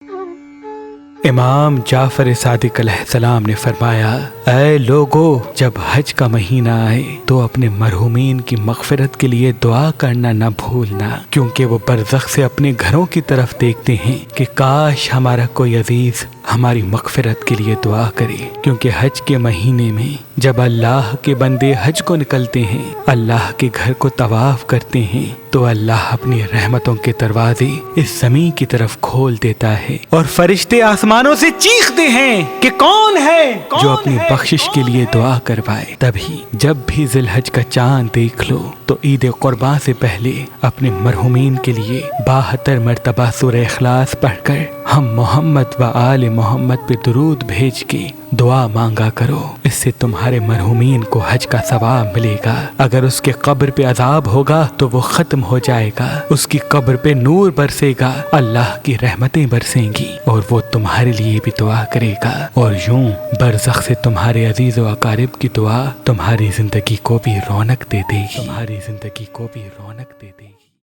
امام جعفر صادق علیہ السلام نے فرمایا، اے لوگو، جب حج کا مہینہ آئے تو اپنے مرحومین کی مغفرت کے لیے دعا کرنا نہ بھولنا، کیونکہ وہ برزخ سے اپنے گھروں کی طرف دیکھتے ہیں کہ کاش ہمارا کوئی عزیز ہماری مغفرت کے لیے دعا کرے، کیونکہ حج کے مہینے میں جب اللہ کے بندے حج کو نکلتے ہیں، اللہ کے گھر کو طواف کرتے ہیں، تو اللہ اپنی رحمتوں کے دروازے اس زمین کی طرف کھول دیتا ہے اور فرشتے آسمانوں سے چیختے ہیں کہ کون ہے جو اپنی بخشش کے لیے دعا کروائے۔ تبھی جب بھی ذی الحج کا چاند دیکھ لو تو عید قربان سے پہلے اپنے مرحومین کے لیے 72 مرتبہ سورہ اخلاص پڑھ کر ہم محمد و آل محمد پہ درود بھیج کے دعا مانگا کرو، اس سے تمہارے مرحومین کو حج کا ثواب ملے گا۔ اگر اس کے قبر پہ عذاب ہوگا تو وہ ختم ہو جائے گا، اس کی قبر پہ نور برسے گا، اللہ کی رحمتیں برسیں گی اور وہ تمہارے لیے بھی دعا کرے گا، اور یوں برزخ سے تمہارے عزیز و اقارب کی دعا تمہاری زندگی کو بھی رونق دے دے گی، تمہاری زندگی کو بھی رونق دے دے گی۔